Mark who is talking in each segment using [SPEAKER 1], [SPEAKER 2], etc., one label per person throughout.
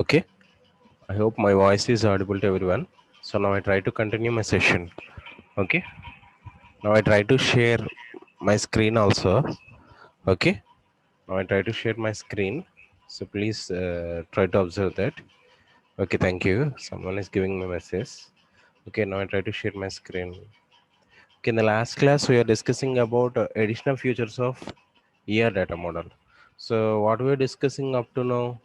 [SPEAKER 1] Okay, I hope my voice is audible to everyone. So now I try to continue my session. Okay, now I try to share my screen also. Okay, now I try to share my screen. So please try to observe that. Okay, thank you. Someone is giving me a message. Okay, now I try to share my screen. Okay, in the last class we are discussing about additional features of ER data model. So what we are discussing up to now.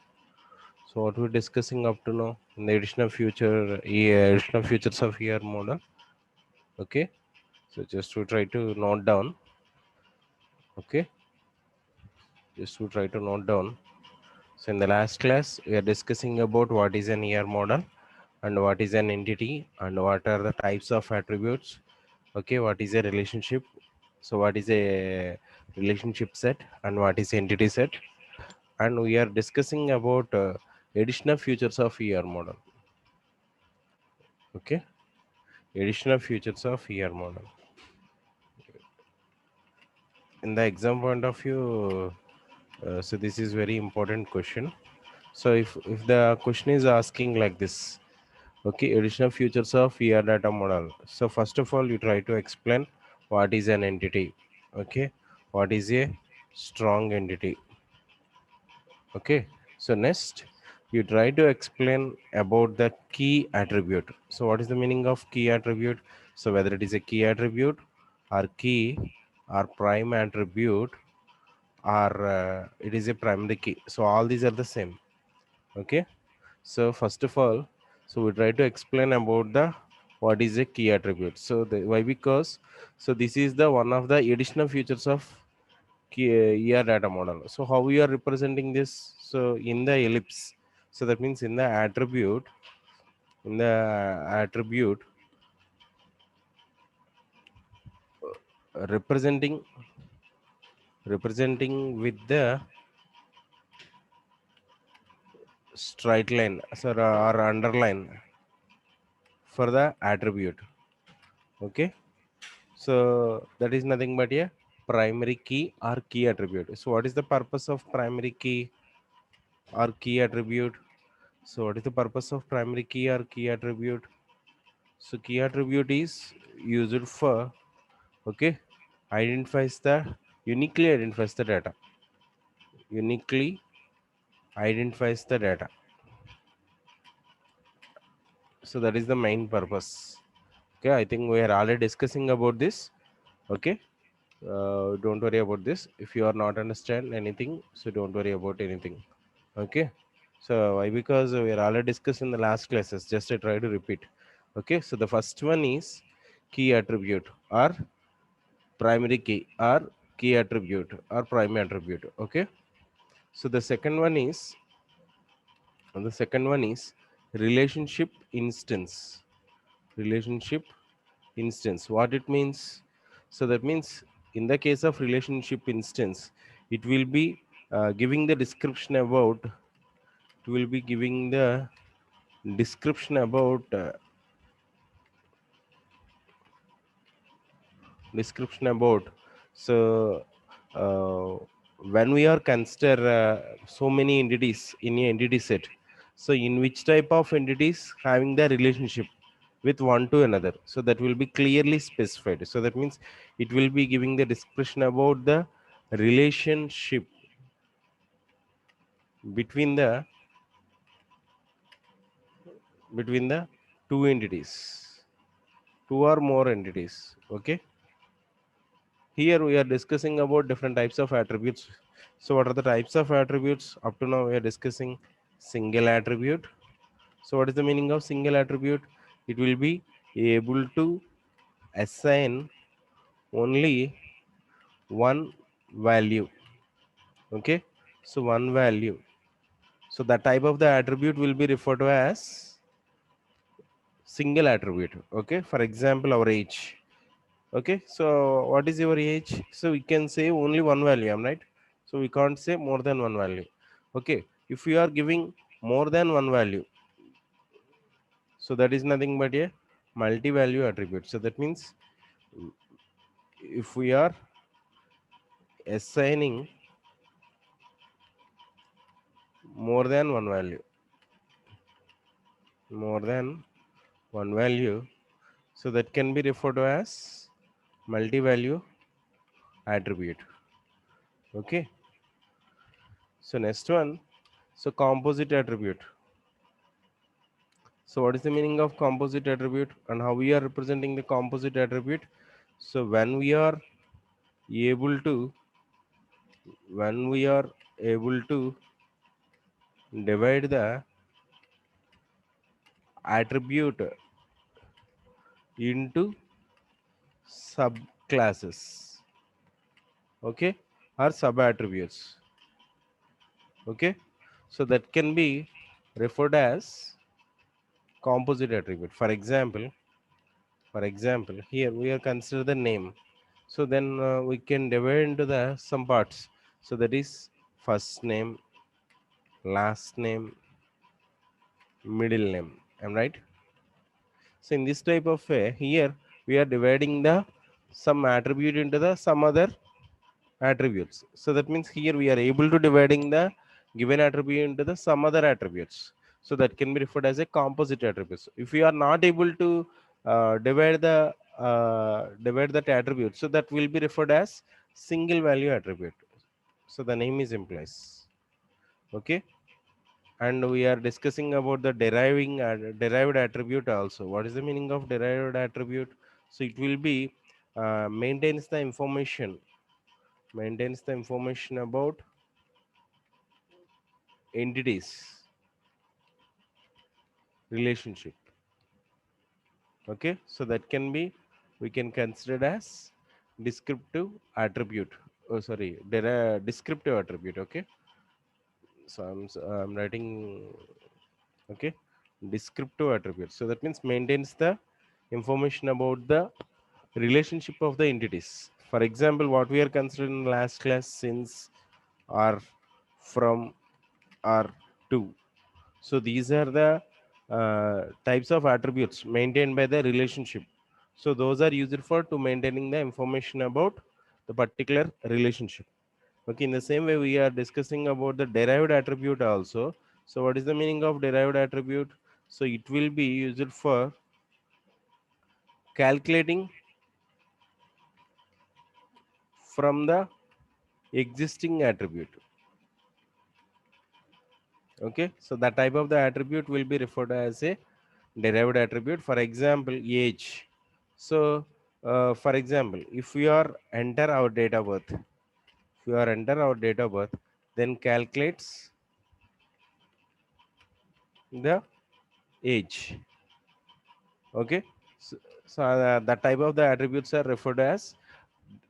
[SPEAKER 1] So what we're discussing up to now in the additional features of ER model. Okay, so just to try to note down. Okay, just to try to note down. So in the last class, we are discussing about what is an ER model and what is an entity and what are the types of attributes. Okay, what is a relationship? So what is a relationship set and what is entity set? And we are discussing about additional features of ER model. Okay, additional features of ER model. In the exam point of view, so this is very important question. So if the question is asking like this, okay, additional features of ER data model. So first of all, you try to explain what is an entity. Okay, what is a strong entity. Okay, so next you try to explain about the key attribute. So what is the meaning of key attribute? So whether it is a key attribute or key or prime attribute or it is a primary key. So all these are the same. Okay, so first of all, so we try to explain about the what is a key attribute. So why? Because so this is the one of the additional features of key, ER data model. So how we are representing this? So in the ellipse, so that means in the attribute representing with the straight line, so or underline for the attribute. Okay, so that is nothing but a primary key or key attribute. So what is the purpose of primary key or key attribute? So what is the purpose of primary key or key attribute? So key attribute is used for, okay, identifies the uniquely identifies the data. Uniquely identifies the data. So that is the main purpose. Okay, I think we are already discussing about this. Okay, don't worry about this. If you are not understand anything, so don't worry about anything. Okay, so why? Because we are already discussed in the last classes. Just I try to repeat. Okay, so the first one is key attribute or primary key or key attribute or primary attribute. Okay, so the second one is relationship instance. Relationship instance, what it means? So that means in the case of relationship instance, it will be giving the description about, it will be giving the description about description about so uh, when we are consider so many entities in a entity set, so in which type of entities having the relationship with one to another, so that will be clearly specified. So that means it will be giving the description about the relationship between the two entities, two or more entities. Okay, here we are discussing about different types of attributes. So what are the types of attributes? Up to now we are discussing single attribute. So what is the meaning of single attribute? It will be able to assign only one value. Okay, so one value. So the type of the attribute will be referred to as single attribute. Okay, for example, our age. Okay, so what is your age? So we can say only one value, am right? So we can't say more than one value. Okay, if we are giving more than one value, so that is nothing but a multi-value attribute. So that means if we are assigning more than one value, more than one value, so that can be referred to as multi-value attribute. Okay, so next one, so composite attribute. So what is the meaning of composite attribute and how we are representing the composite attribute? So able to when we are able to divide the attribute into subclasses, okay, or sub attributes, okay, so that can be referred as composite attribute. For example, here we are consider the name. So then we can divide into the some parts. So that is first name, last name, middle name. Am I right? So in this type of way, here we are dividing the some attribute into the some other attributes. So that means here we are able to dividing the given attribute into the some other attributes. So that can be referred as a composite attributes. If we are not able to divide that attribute, so that will be referred as single value attribute. So the name is implies. Okay, and we are discussing about the derived attribute also. What is the meaning of derived attribute? So it will be maintains the information about entities relationship. Okay, so that can be, we can consider as descriptive attribute. Oh sorry, descriptive attribute. Okay, so I'm writing. Okay, descriptive attribute, so that means maintains the information about the relationship of the entities. For example, what we are considering in last class, since, are, from, are, to. So these are the types of attributes maintained by the relationship. So those are used for to maintaining the information about the particular relationship. Okay, in the same way we are discussing about the derived attribute also. So what is the meaning of derived attribute? So it will be used for calculating from the existing attribute. Okay, so that type of the attribute will be referred as a derived attribute. For example, age. So for example, if we are enter our date of birth, if we are enter our date of birth, then calculates the age. Okay, so that type of the attributes are referred as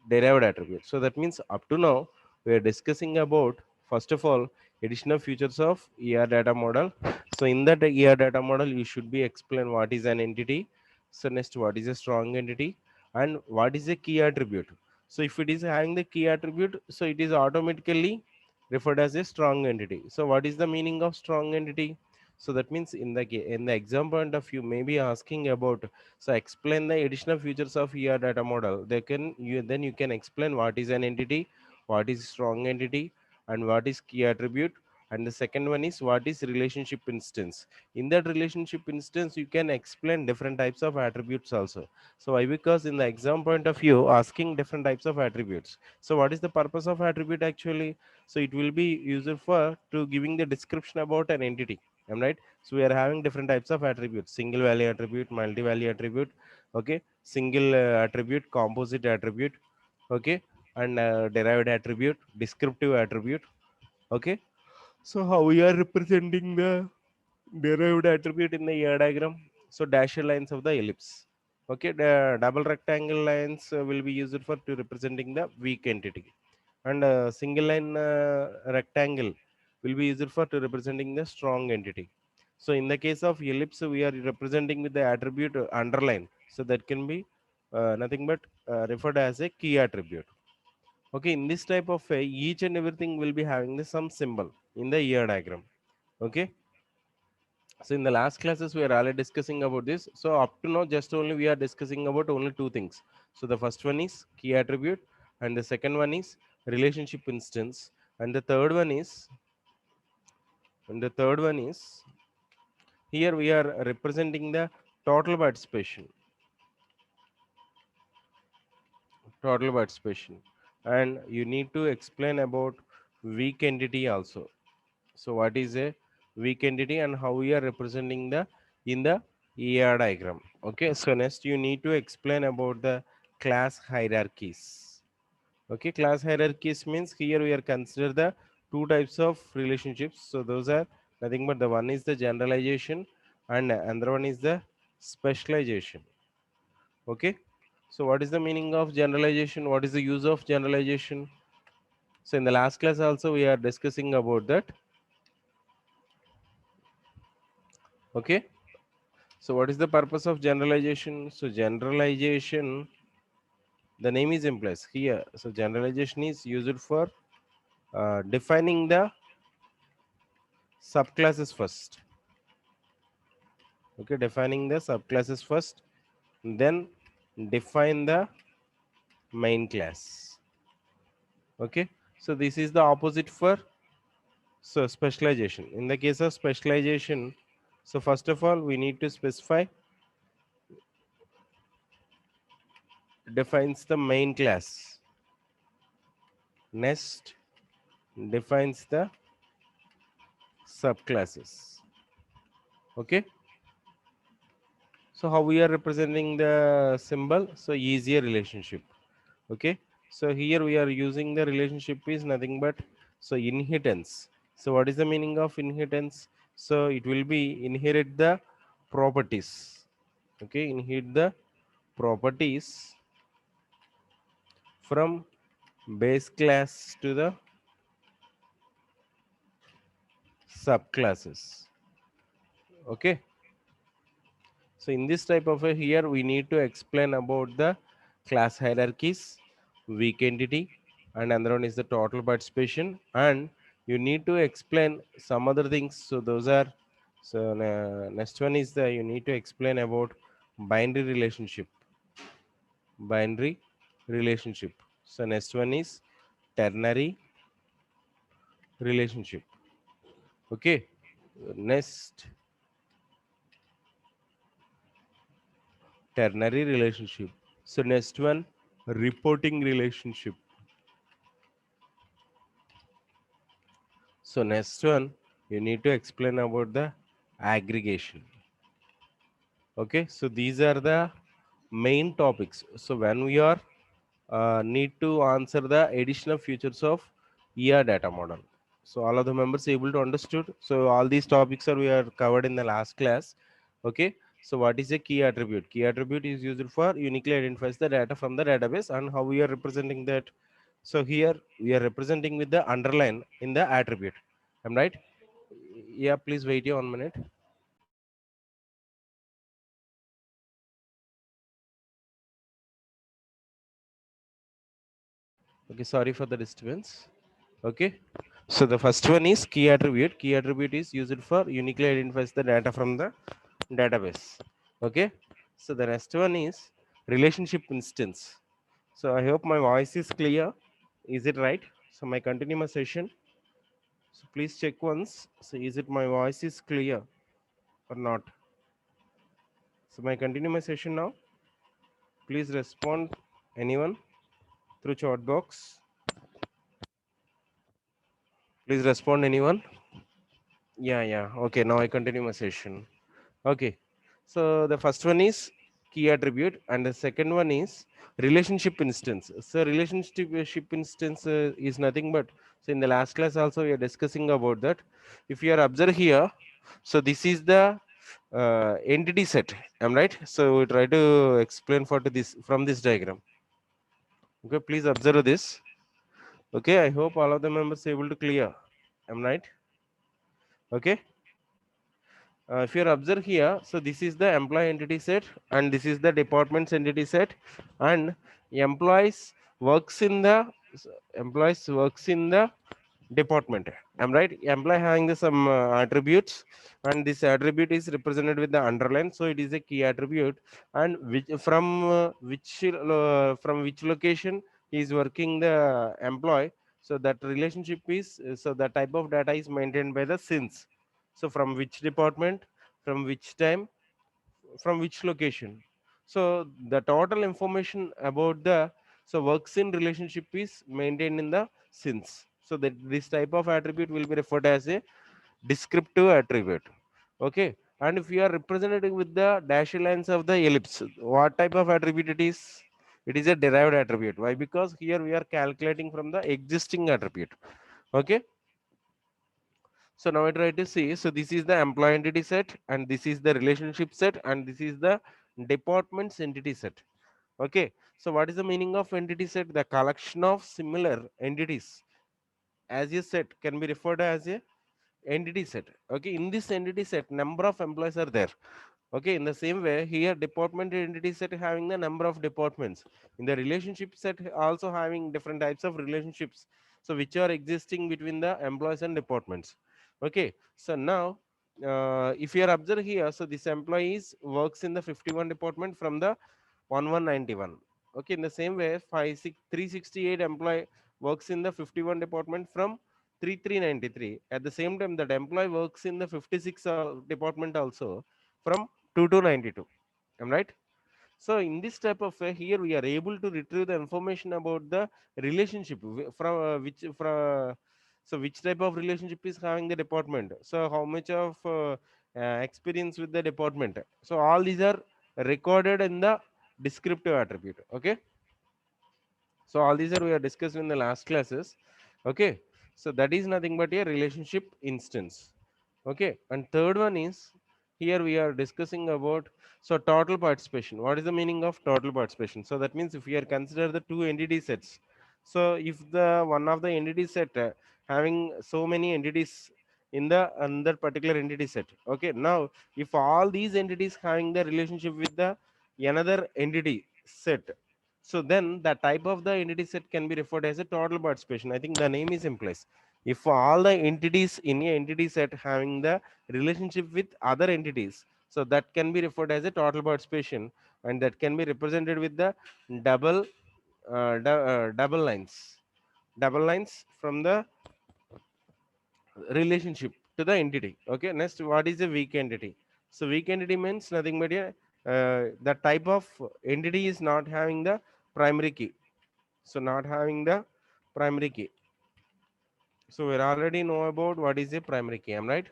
[SPEAKER 1] derived attributes. So that means up to now we are discussing about, first of all, additional features of ER data model. So in that ER data model, you should be explain what is an entity. So next, what is a strong entity and what is a key attribute. So if it is having the key attribute, so it is automatically referred as a strong entity. So what is the meaning of strong entity? So that means in the exam point of view, maybe asking about, so explain the additional features of ER data model. They can you then you can explain what is an entity, what is strong entity, and what is key attribute. And the second one is what is relationship instance. In that relationship instance, you can explain different types of attributes also. So why? Because in the exam point of view, asking different types of attributes. So what is the purpose of attribute actually? So it will be used for to giving the description about an entity. Am I right? So we are having different types of attributes: single value attribute, multi value attribute, okay, single attribute, composite attribute, okay, and derived attribute, descriptive attribute. Okay, so how we are representing the derived attribute in the ER diagram? So dashed lines of the ellipse. Okay, the double rectangle lines will be used for to representing the weak entity, and single line rectangle will be used for to representing the strong entity. So in the case of ellipse, we are representing with the attribute underline. So that can be nothing but referred as a key attribute. Okay, in this type of way, each and everything will be having the some symbol in the ER diagram. Okay, so in the last classes we are already discussing about this. So up to now, just only we are discussing about only two things. So the first one is key attribute, and the second one is relationship instance, and the third one is Here we are representing the total participation, and you need to explain about weak entity also. So what is a weak entity and how we are representing the in the ER diagram. Okay, so next you need to explain about the class hierarchies. Okay, class hierarchies means here we are consider the two types of relationships. So those are nothing but the one is the generalization and another one is the specialization. Okay, so what is the meaning of generalization? What is the use of generalization? So in the last class also we are discussing about that. Okay, so what is the purpose of generalization? So generalization, the name is implies here. So generalization is used for defining the subclasses first. Okay, defining the subclasses first, then define the main class. Okay, so this is the opposite for so specialization. In the case of specialization, so first of all we need to specify defines the main class, next defines the subclasses. Okay, so how we are representing the symbol? So easier relationship. Okay, so here we are using the relationship is nothing but so inheritance. So what is the meaning of inheritance? So it will be inherit the properties. Okay, inherit the properties from base class to the subclasses. Okay, so in this type of a here we need to explain about the class hierarchies, weak entity, and another one is the total participation, and you need to explain some other things. So those are so next one is the you need to explain about binary relationship, binary relationship. So next one is ternary relationship. Okay, next ternary relationship. So next one reporting relationship. So next one, you need to explain about the aggregation. Okay, so these are the main topics. So when we are need to answer the additional features of ER data model. So all of the members able to understood. So all these topics are we are covered in the last class. Okay, so what is a key attribute? Key attribute is used for uniquely identifies the data from the database and how we are representing that. So here we are representing with the underline in the attribute. Am I right? Yeah, please wait here 1 minute. Okay, sorry for the disturbance. Okay, so the first one is key attribute. Key attribute is used for uniquely identifies the data from the database. Okay, so the next one is relationship instance. So I hope my voice is clear. Is it right? So my continue my session. So please check once. So is it my voice is clear or not? So my continue my session now. Please respond anyone through chat box. Please respond anyone. Yeah, yeah. Okay, now I continue my session. Okay, so the first one is key attribute, and the second one is relationship instance. So relationship instance is nothing but so in the last class also we are discussing about that. If you are observe here, so this is the entity set. Am right? So we try to explain for to this from this diagram. Okay, please observe this. Okay, I hope all of the members able to clear. Am right? Okay. If you observe here, so this is the employee entity set and this is the department's entity set, and employees works in the employees works in the department. I'm right. Employee having the some attributes, and this attribute is represented with the underline, so it is a key attribute. And from which location he is working the employee, so that relationship is so the type of data is maintained by the since. So from which department? from which time, from which location. So the total information about the works in relationship is maintained in the since. So that this type of attribute will be referred as a descriptive attribute. Okay, and if you are representing with the dashed lines of the ellipse, what type of attribute it is? It is a derived attribute. Why? Because here we are calculating from the existing attribute. Okay, so now I try to see. So this is the employee entity set, and this is the relationship set, and this is the department's entity set. Okay, so what is the meaning of entity set? The collection of similar entities as a set can be referred as a entity set. Okay, in this entity set, number of employees are there. Okay, in the same way, here department entity set having the number of departments. In the relationship set, also having different types of relationships. So which are existing between the employees and departments. Okay, so now if you are observe here, so this employees works in the 51 department from the 1191. Okay, in the same way, 368 employee works in the 51 department from 3393. At the same time, that employee works in the 56 department also from 2292. Am I right? So in this type of way, here we are able to retrieve the information about the relationship from so which type of relationship is having the department. So how much of experience with the department. So all these are recorded in the descriptive attribute. Okay. So all these are we are discussed in the last classes. Okay. So that is nothing but a relationship instance. Okay, and third one is here we are discussing about total participation. What is the meaning of total participation? So that means if we are consider the two entity sets, so if the one of the entity set having so many entities in the another particular entity set. Okay, now if all these entities having the relationship with the another entity set, so then the type of the entity set can be referred as a total participation. I think the name is implies. If all the entities in a entity set having the relationship with other entities, so that can be referred as a total participation, and that can be represented with the double double lines from the relationship to the entity. Okay, next, what is a weak entity? So weak entity means nothing but a the type of entity is not having the primary key. So not having the primary key. So we already know about what is a primary key. Am I right?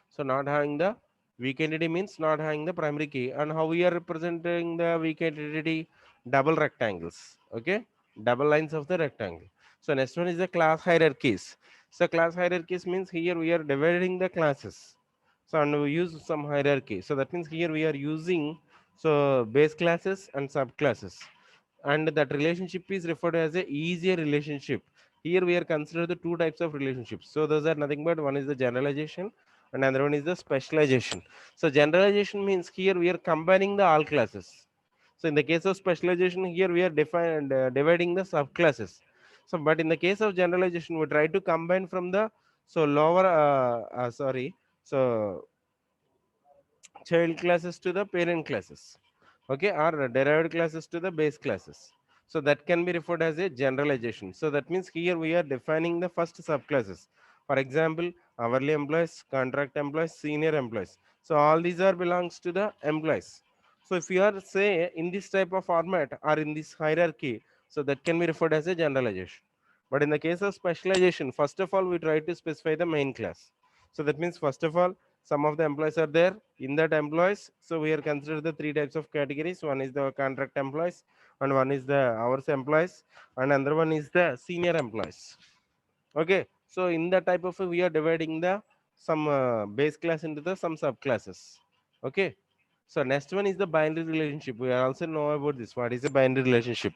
[SPEAKER 1] So not having the weak entity means not having the primary key. And how we are representing the weak entity? Double rectangles. Okay, double lines of the rectangle. So next one is the class hierarchies. So class hierarchies means here we are dividing the classes. So and we use some hierarchy. So that means here we are using base classes and subclasses, and that relationship is referred as a easier relationship. Here we are consider the two types of relationships. So those are nothing but one is the generalization and another one is the specialization. So generalization means here we are combining the all classes. So in the case of specialization, here we are dividing the subclasses. So but in the case of generalization, we try to combine from the lower so child classes to the parent classes. Okay, or derived classes to the base classes. So that can be referred as a generalization. So that means here we are defining the first subclasses. For example, hourly employees, contract employees, senior employees. So all these are belongs to the employees. So if you are say in this type of format or in this hierarchy, so that can be referred as a generalization. But in the case of specialization, first of all we try to specify the main class. So that means first of all some of the employees are there in that employees. So we are consider the three types of categories. One is the contract employees, and one is the hours employees, and another one is the senior employees. Okay, so in that type of we are dividing the some base class into the some subclasses. Okay, so next one is the binary relationship. We also know about this. What is a binary relationship?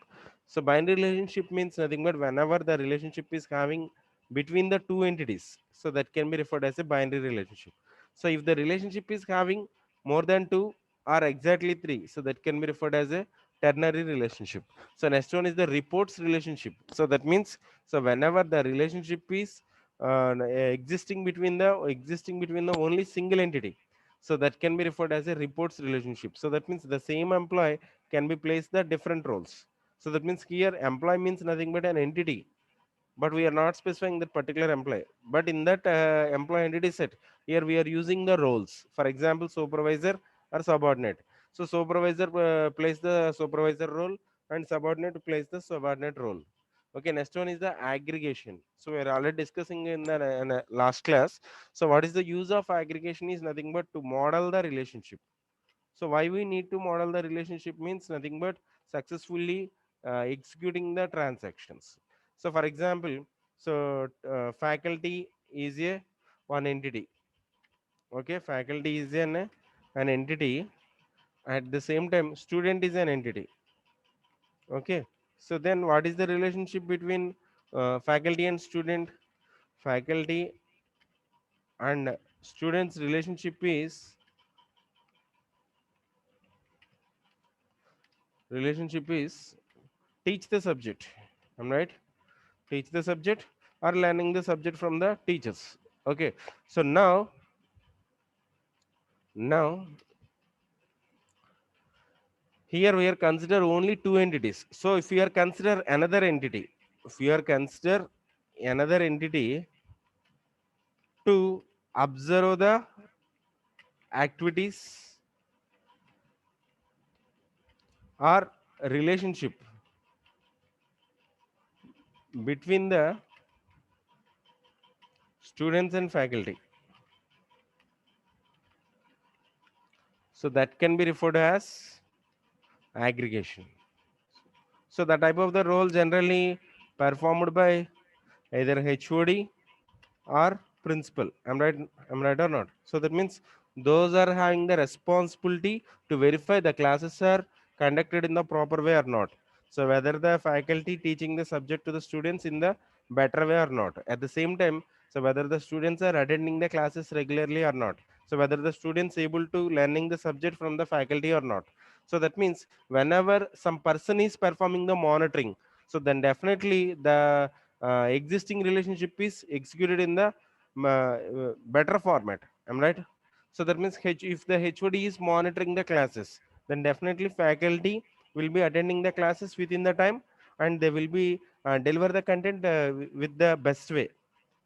[SPEAKER 1] So binary relationship means nothing but whenever the relationship is having between the two entities, so that can be referred as a binary relationship. So if the relationship is having more than two or exactly three, so that can be referred as a ternary relationship. So next one is the reports relationship. So that means whenever the relationship is existing between the only single entity, so that can be referred as a reports relationship. So that means the same employee can be placed the different roles. So that means here employee means nothing but an entity, but we are not specifying that particular employee. But in that employee entity set, here we are using the roles. For example, supervisor or subordinate. So supervisor plays the supervisor role and subordinate plays the subordinate role. Okay, next one is the aggregation. So we're already discussing in the last class. So what is the use of aggregation is nothing but to model the relationship. So why we need to model the relationship means nothing but successfully executing the transactions. So for example, so faculty is a one entity. Okay, faculty is an entity. At the same time, student is an entity. Okay, so then what is the relationship between faculty and student? Faculty and students relationship is teach the subject. Am I right? Teach the subject or learning the subject from the teachers. Okay, so now here we are consider only two entities. So if we are consider another entity, if we are consider another entity to observe the activities or relationship between the students and faculty, so that can be referred as aggregation. So the type of the role generally performed by either HOD or principal. I'm right or not? So that means those are having the responsibility to verify the classes are conducted in the proper way or not. So whether the faculty teaching the subject to the students in the better way or not. At the same time, so whether the students are attending the classes regularly or not. So whether the students able to learning the subject from the faculty or not. So that means whenever some person is performing the monitoring, so then definitely the existing relationship is executed in the better format. Am I right? So that means if the HOD is monitoring the classes, then definitely faculty will be attending the classes within the time, and they will be deliver the content with the best way.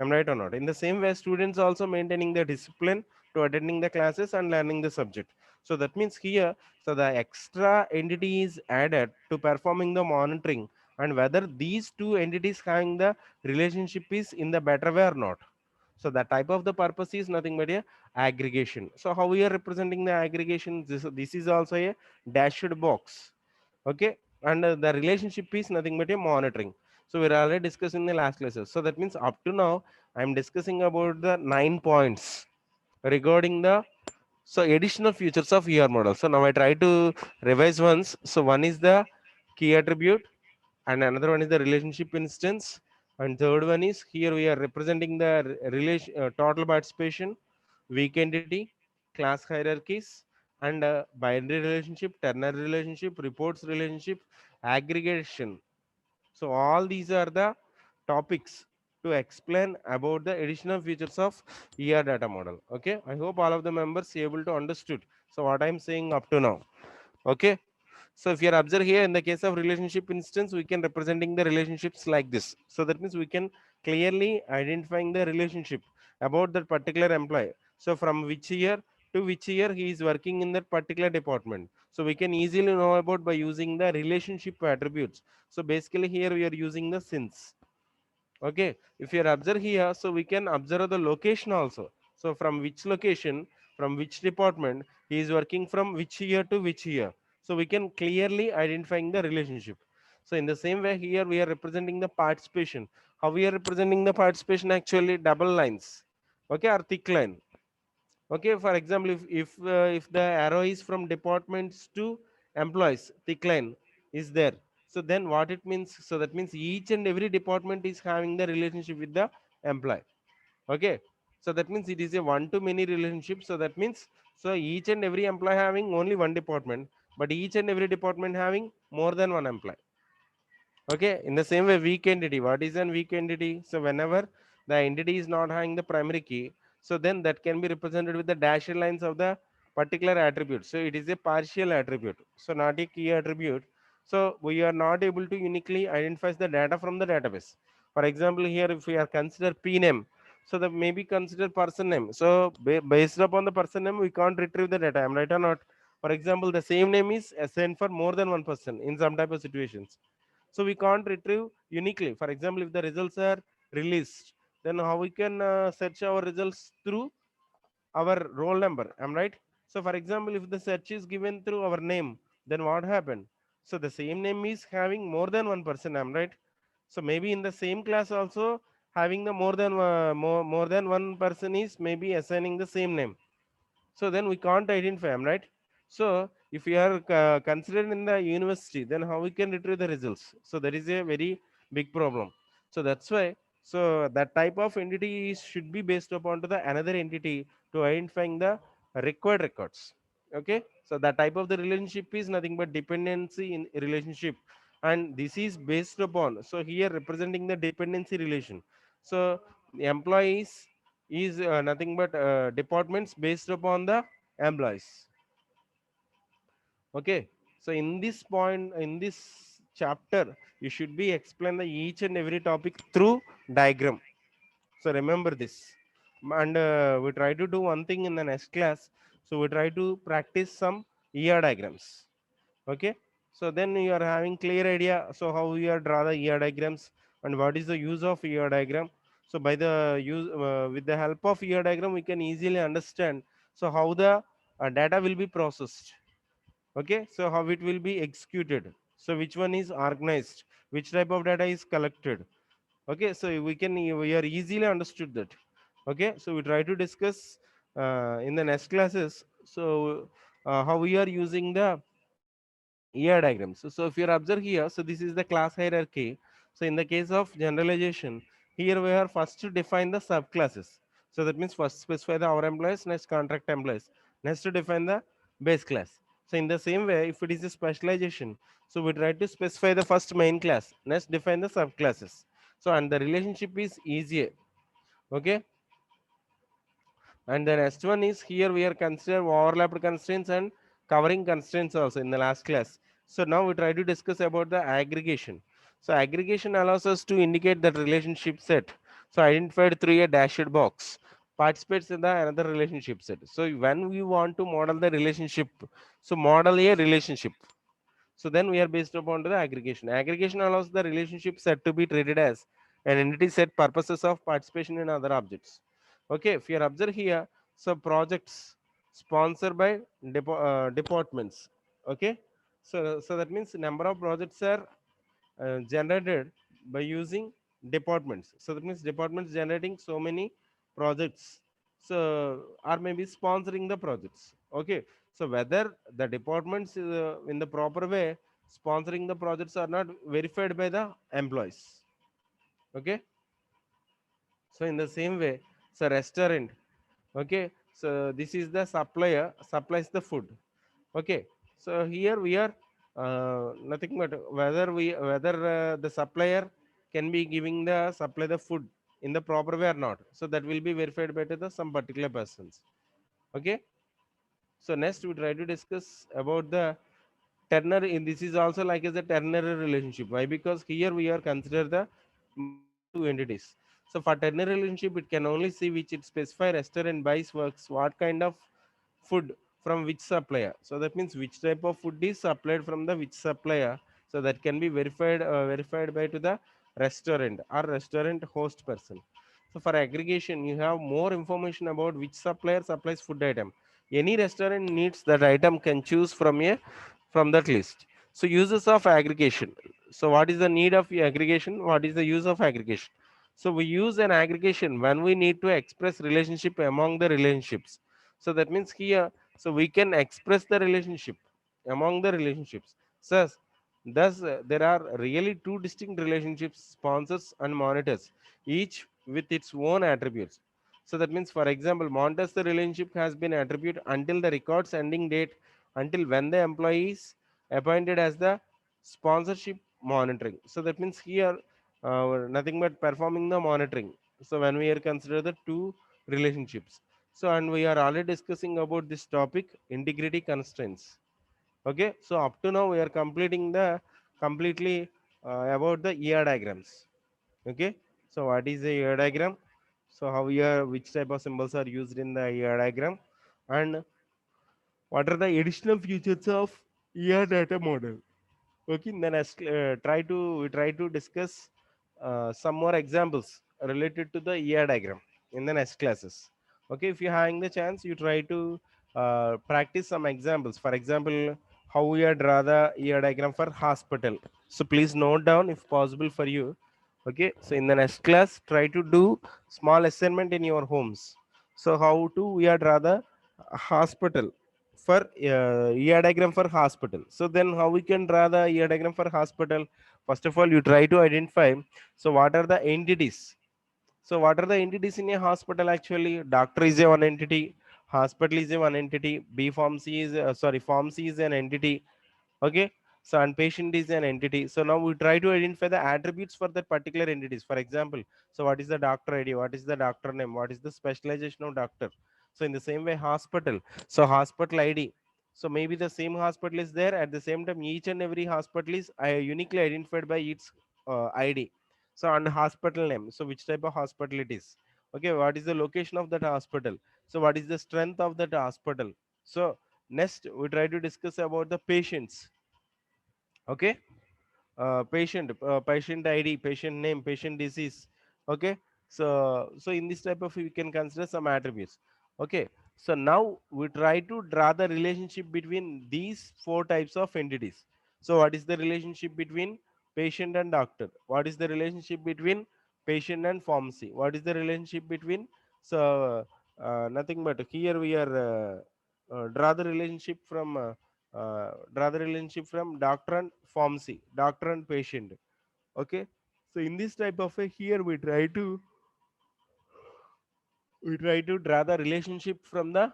[SPEAKER 1] Am I right or not? In the same way, students also maintaining the discipline to attending the classes and learning the subject. So that means here, so the extra entity is added to performing the monitoring, and whether these two entities having the relationship is in the better way or not. So the type of the purpose is nothing but a aggregation. So how we are representing the aggregation? This is also a dashed box. Okay, and the relationship is nothing but a monitoring. So we're already discussing the last classes. So that means up to now I'm discussing about the 9 points regarding the so additional features of ER model. So now I try to revise once. So one is the key attribute, and another one is the relationship instance, and third one is here we are representing the relation total participation, weak entity, class hierarchies, and binary relationship, ternary relationship, reports relationship, aggregation. So all these are the topics to explain about the additional features of data model. Okay, I hope all of the members able to understood so what I'm saying up to now. Okay, so if you are observe here in the case of relationship instance, we can representing the relationships like this. So that means we can clearly identifying the relationship about that particular employee. So from which year to which year he is working in that particular department. So we can easily know about by using the relationship attributes. So basically here we are using the since. Okay, if you observe here, so we can observe the location also. So from which location, from which department he is working, from which year to which year. So we can clearly identifying the relationship. So in the same way here we are representing the participation. How we are representing the participation? Actually double lines, okay, or thick line. Okay, for example, if the arrow is from departments to employees, thick line is there. So then what it means? So that means each and every department is having the relationship with the employee. Okay, so that means it is a one to many relationship. So that means so each and every employee having only one department, but each and every department having more than one employee. Okay, in the same way, weak entity. What is an weak entity? So whenever the entity is not having the primary key, so then that can be represented with the dashed lines of the particular attribute. So it is a partial attribute. So not a key attribute. So we are not able to uniquely identify the data from the database. For example, here if we are consider P name, So that may be considered person name. So based upon the person name, we can't retrieve the data. Am I right or not? For example, the same name is assigned for more than one person in some type of situations. So we can't retrieve uniquely. For example, if the results are released, then how we can search our results through our roll number? Am I right? So for example, if the search is given through our name, then what happened? So the same name is having more than one person. Am I right? So maybe in the same class also having the more than one person is maybe assigning the same name. So then we can't identify them, right? So if we are considered in the university, then how we can retrieve the results? So that is a very big problem. So that's why, so that type of entity should be based upon to the another entity to identifying the required records. Okay, so that type of the relationship is nothing but dependency in relationship, and this is based upon, so here representing the dependency relation. So the employees is nothing but departments based upon the employees. Okay, so in this point, in this chapter, you should be explain the each and every topic through diagram. So remember this. And we try to do one thing in the next class. So we try to practice some ER diagrams. Okay, so then you are having clear idea, so how you are draw the ER diagrams and what is the use of ER diagram. So by the use with the help of ER diagram, we can easily understand so how the data will be processed. Okay, so how it will be executed, so which one is organized, which type of data is collected. Okay, so we are easily understood that. Okay, so we try to discuss in the next classes. So how we are using the ER diagrams. So if you observe here, so this is the class hierarchy. So in the case of generalization, here we are first to define the subclasses. So that means first specify the our employees, next contract employees, next to define the base class. So in the same way, if it is a specialization, so we try to specify the first main class, next define the subclasses. So and the relationship is easier. Okay, and the next one is here we are consider overlapped constraints and covering constraints also in the last class. So now we try to discuss about the aggregation. So aggregation allows us to indicate that relationship set. So identified through a dashed box participates in the another relationship set. So when we want to model the relationship, so model a relationship. So then we are based upon the aggregation. Aggregation allows the relationship set to be treated as an entity set purposes of participation in other objects. Okay, if you observe here, so projects sponsored by departments. Okay, so that means number of projects are generated by using departments. So that means departments generating so many projects. So or maybe sponsoring the projects. Okay, so whether the departments in the proper way sponsoring the projects are not verified by the employees. Okay, so in the same way, so restaurant. Okay, so this is the supplier supplies the food. Okay, so here we are nothing but whether the supplier can be giving the supply the food in the proper way or not. So that will be verified by the some particular persons. Okay, so next we try to discuss about the ternary. In this is also like as a ternary relationship. Why? Because here we are consider the two entities. So for ternary relationship, it can only see which it specify restaurant buys works what kind of food from which supplier. So that means which type of food is supplied from the which supplier. So that can be verified by to the restaurant or restaurant host person. So for aggregation, you have more information about which supplier supplies food item. Any restaurant needs that item can choose from that list. So uses of aggregation. So what is the need of aggregation? What is the use of aggregation? So we use an aggregation when we need to express relationship among the relationships. So that means here, so we can express the relationship among the relationships. So thus, there are really two distinct relationships, sponsors and monitors, each with its own attributes. So that means, for example, monitors the relationship has been attribute until the record's ending date, until when the employee is appointed as the sponsorship monitoring. So that means here nothing but performing the monitoring. So when we are consider the two relationships. So and we are already discussing about this topic integrity constraints. Okay, so up to now we are completing the completely about the ER diagrams. Okay, so what is the ER diagram? So how ER, which type of symbols are used in the ER diagram, and what are the additional features of ER data model? Okay, then as try to discuss some more examples related to the ER diagram in the next classes. Okay, if you're having the chance, you try to practice some examples. For example, how we are draw the ER diagram for hospital. So please note down if possible for you. Okay, so in the next class, try to do small assignment in your homes. So how to we are draw the hospital for ER diagram for hospital. So then how we can draw the ER diagram for hospital? First of all, you try to identify. So what are the entities? So what are the entities in a hospital actually? Doctor is a one entity, hospital is a one entity, B pharmacy is pharmacy is an entity. Okay, so and patient is an entity. So now we try to identify the attributes for that particular entities. For example, so what is the doctor ID, what is the doctor name, what is the specialization of doctor? So in the same way hospital, so hospital ID, so maybe the same hospital is there, at the same time each and every hospital is uniquely identified by its ID. So and hospital name, so which type of hospital it is. Okay, what is the location of that hospital, so what is the strength of that hospital. So next we try to discuss about the patients. Okay, patient ID, patient name, patient disease. Okay, so in this type of we can consider some attributes. Okay, so now we try to draw the relationship between these four types of entities. So what is the relationship between patient and doctor? What is the relationship between patient and pharmacy? What is the relationship between, so nothing but here we are draw the relationship from draw the relationship from doctor and pharmacy, doctor and patient. Okay, so in this type of a, here we try to draw the relationship from the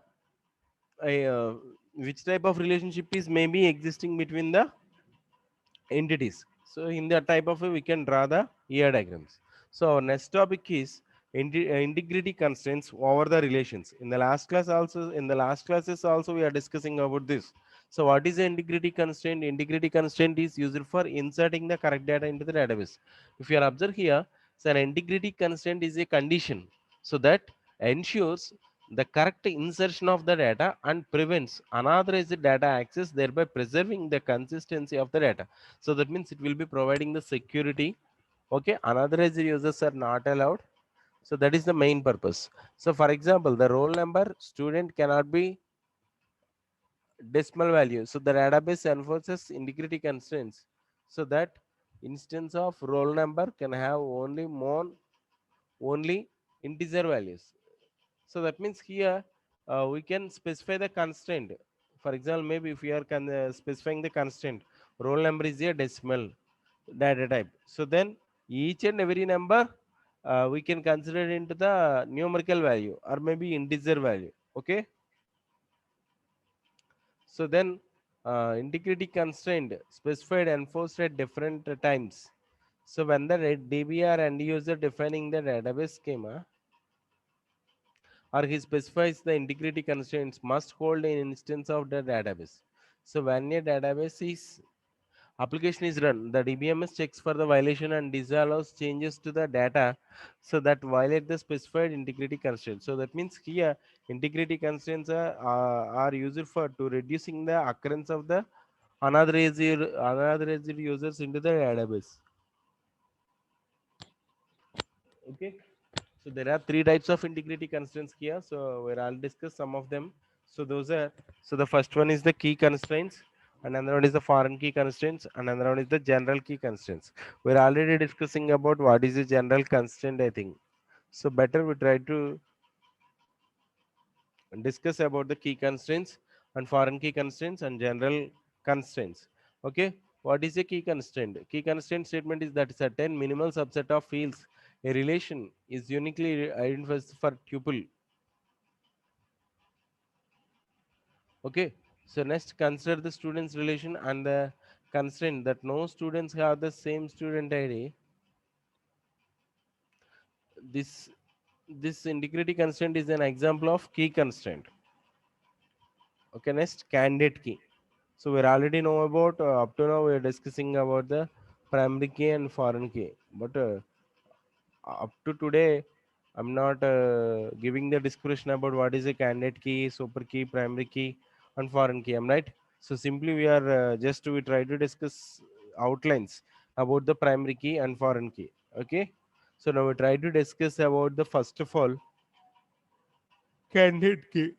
[SPEAKER 1] which type of relationship is maybe existing between the entities. So in that type of way, we can draw the ER diagrams. So our next topic is integrity constraints over the relations. In the last classes also we are discussing about this. So what is the integrity constraint? Integrity constraint is used for inserting the correct data into the database. If you are observe here, so an integrity constraint is a condition so that ensures the correct insertion of the data and prevents unauthorized data access, thereby preserving the consistency of the data. So that means it will be providing the security. Okay, unauthorized users are not allowed. So that is the main purpose. So for example, the roll number student cannot be decimal value. So the database enforces integrity constraints so that instance of roll number can have only integer values. So that means here we can specify the constraint. For example, maybe if we are specifying the constraint, roll number is a decimal data type. So then each and every number we can consider into the numerical value or maybe integer value. Okay. So then integrity constraint specified enforced at different times. So when the DBR end user defining the database schema, or he specifies the integrity constraints must hold an instance of the database. So when a database is application is run, the DBMS checks for the violation and disallows changes to the data so that violate the specified integrity constraints. So that means here integrity constraints are used for to reducing the occurrence of the unauthorized users into the database. Okay, so there are three types of integrity constraints here, so I'll discuss some of them. So those are, so the first one is the key constraints, and another one is the foreign key constraints, and another one is the general key constraints. We're already discussing about what is the general constraint, I think. So better we try to discuss about the key constraints and foreign key constraints and general constraints. Okay, what is a key constraint? Key constraint statement is that certain minimal subset of fields a relation is uniquely identified for tuple. Okay, so next consider the students relation and the constraint that no students have the same student ID. This this integrity constraint is an example of key constraint. Okay, next candidate key. So we already know about up to now we are discussing about the primary key and foreign key, but up to today I'm not giving the description about what is a candidate key, super key, primary key, and foreign key. I'm right. So simply we are just we try to discuss outlines about the primary key and foreign key. Okay. So now we try to discuss about the first of all candidate key.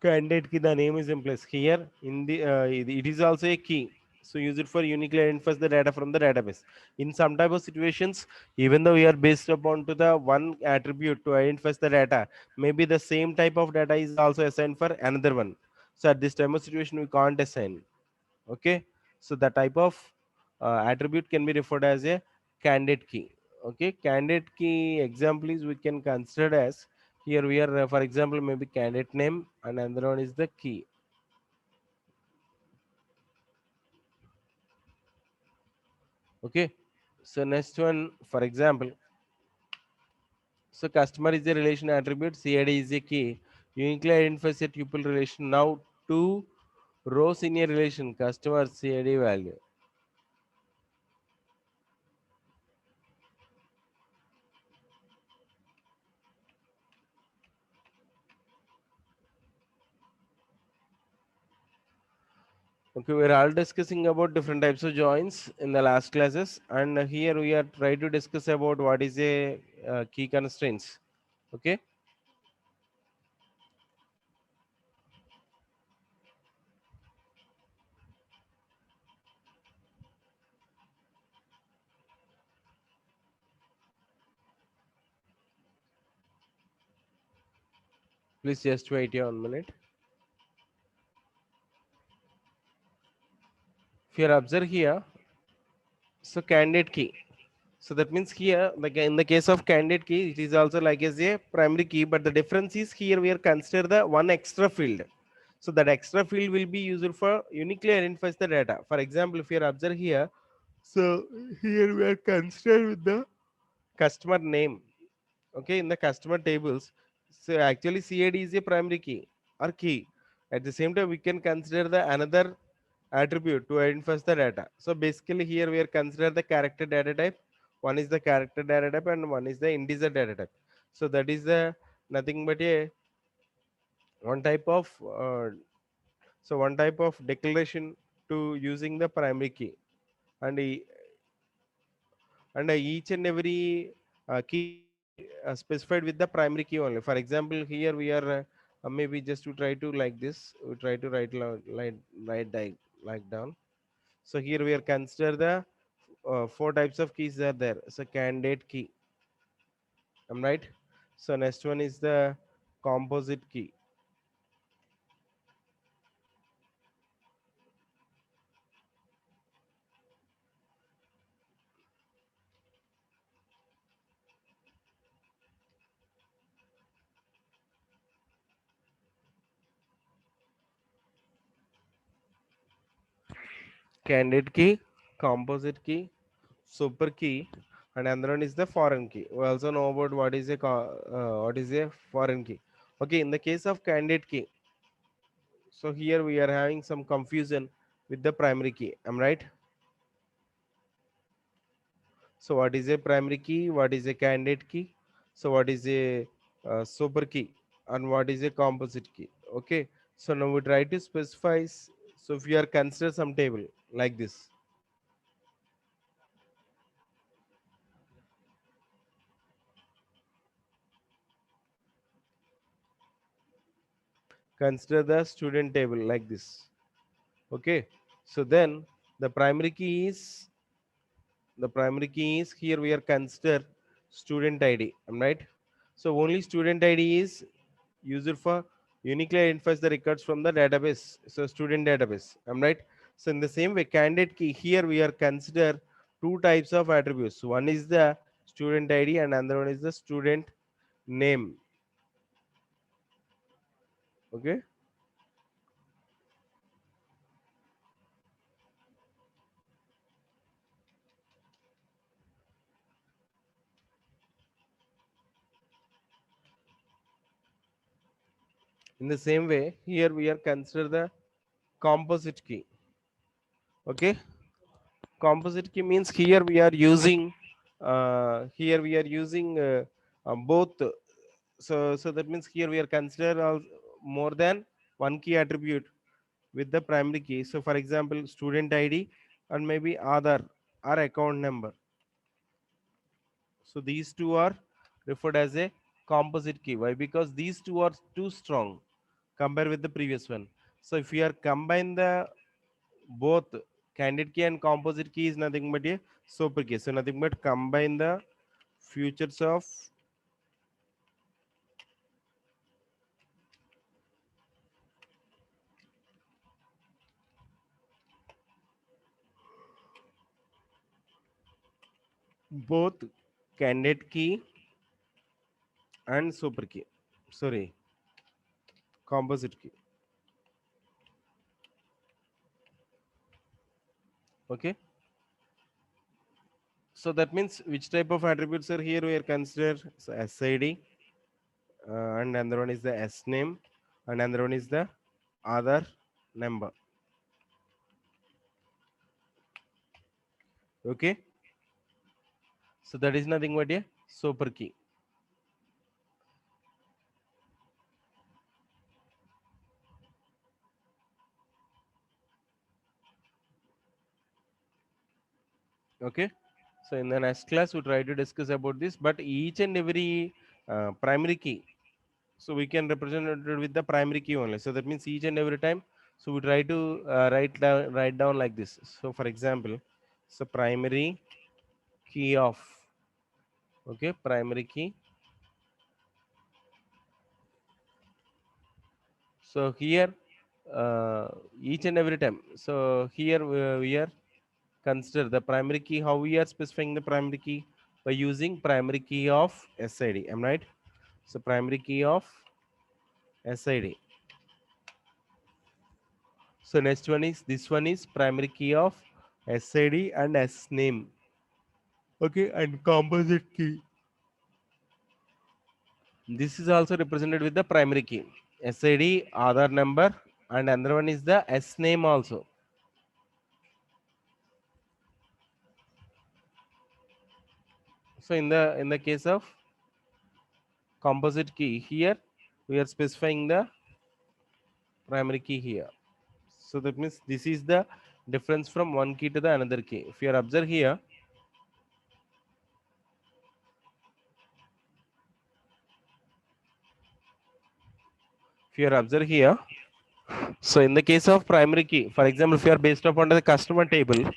[SPEAKER 1] Candidate key, the name is implies here in the it is also a key. So use it for uniquely identifies the data from the database. In some type of situations, even though we are based upon to the one attribute to identify the data, maybe the same type of data is also assigned for another one. So at this time of situation, we can't assign. Okay, so the type of attribute can be referred as a candidate key. Okay, candidate key example is we can consider as here we are for example maybe candidate name and another one is the key. Okay, so next one for example, so customer is a relation attribute, CID is a key, uniquely identifies a tuple relation. Now two rows in a relation, customer CID value. Okay, we're all discussing about different types of joins in the last classes, and here we are trying to discuss about what is a key constraints. Okay, please just wait here 1 minute. If you observe here, so candidate key. So that means here, like in the case of candidate key, it is also like as a primary key, but the difference is here we are consider the one extra field. So that extra field will be used for uniquely identifies the data. For example, if you observe here, so here we are considered with the customer name. Okay, in the customer tables, so actually CID is a primary key or key. At the same time, we can consider the another attribute to identify the data. So basically here we are consider the character data type. One is the character data type and one is the integer data type. So that is the nothing but a one type of one type of declaration to using the primary key, and each and every key will be specified with the primary key only. For example, here we are maybe just to try to like this, we try to write down. So here we are consider the four types of keys are there. So candidate key, I'm right. So next one is the composite key. Candidate key, composite key, super key, and another one is the foreign key. We also know about what is a what is a foreign key. Okay, in the case of candidate key, so here we are having some confusion with the primary key. Am I right? So what is a primary key? What is a candidate key? So what is a super key? And what is a composite key? Okay. So now we try to specify. So if you are consider some table like this, consider the student table like this. Okay. So then the primary key is here we are consider student ID. Am I right? So only student ID is used for uniquely identifies the records from the database. So student database. I'm right. So in the same way, candidate key here we are consider two types of attributes. One is the student ID and another one is the student name. Okay. In the same way, here we are consider the composite key. Okay. Composite key means here we are using here we are using both. So that means here we are consider more than one key attribute with the primary key. So for example, student ID and maybe Aadhaar or account number. So these two are referred as a composite key. Why? Because these two are too strong compared with the previous one. So if we are combine the both candidate key and composite key is nothing but a super key. So nothing but combine the features of both candidate key and super key. Sorry, composite key. Okay. So that means which type of attributes are here we are considered. So SID, and another one is the S name, and another one is the Aadhaar number. Okay. So that is nothing but a super key. Okay. So in the next class we try to discuss about this, but each and every primary key, so we can represent it with the primary key only. So that means each and every time, so we try to write down like this. So for example, so primary key of, okay, primary key. So here each and every time, so here we are consider the primary key. How we are specifying the primary key? By using primary key of SID. Am I right? So primary key of SID. So next one is, this one is primary key of SID and S name. Okay, and composite key. This is also represented with the primary key. SID, Aadhaar number, and another one is the S name also. So in the case of composite key, here we are specifying the primary key here. So that means this is the difference from one key to the another key. If you are observe here, if you are observe here, so in the case of primary key, for example, if you are based upon the customer table,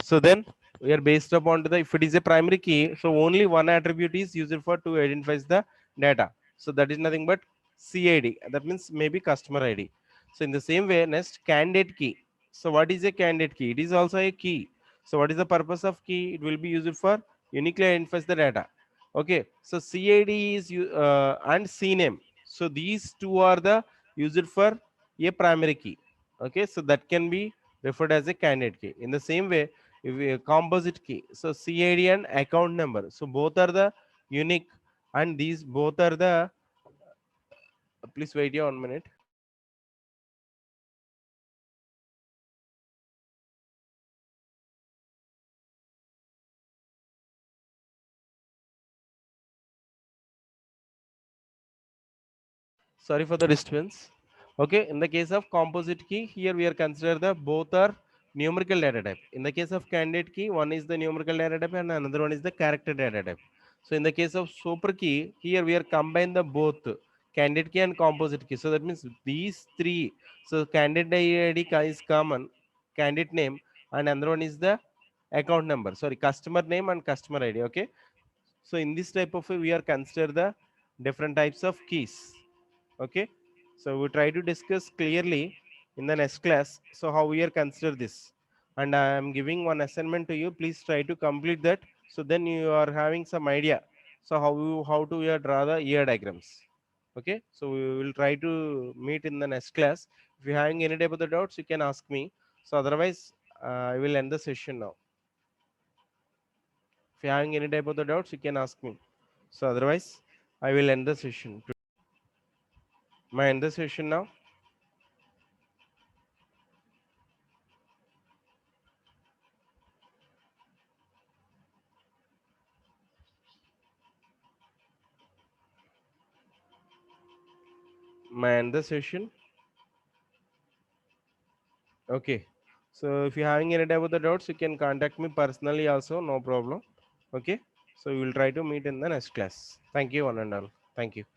[SPEAKER 1] so then we are based upon the, if it is a primary key, so only one attribute is used for to identify the data. So that is nothing but CID. That means maybe customer ID. So in the same way, next candidate key. So what is a candidate key? It is also a key. So what is the purpose of key? It will be used for uniquely identifies the data. Okay. So CID is and CNAME. So these two are the used for a primary key. Okay. So that can be referred as a candidate key. In the same way, if we, composite key. So CID and account number. So both are the unique, and these both are the. Please wait here 1 minute. Sorry for the disturbance. Okay, in the case of composite key, here we are consider the both are numerical data type. In the case of candidate key, one is the numerical data type and another one is the character data type. So in the case of super key, here we are combine the both candidate key and composite key. So that means these three, so candidate ID is common, candidate name, and another one is the account number, sorry, customer name and customer ID. Okay, so in this type of we are consider the different types of keys. Okay, so we try to discuss clearly in the next class, so how we are consider this, and I am giving one assignment to you. Please try to complete that, so then you are having some idea, so how to draw the ear diagrams. Okay, so we will try to meet in the next class. If you having any type of the doubts, you can ask me. So otherwise, I will end the session now. If you having any type of the doubts, you can ask me. So otherwise, I will end the session. May I end the session now? may end the session. Okay. So if you're having any doubt about the doubts, you can contact me personally also, no problem. Okay. So we will try to meet in the next class. Thank you, one and all. Thank you.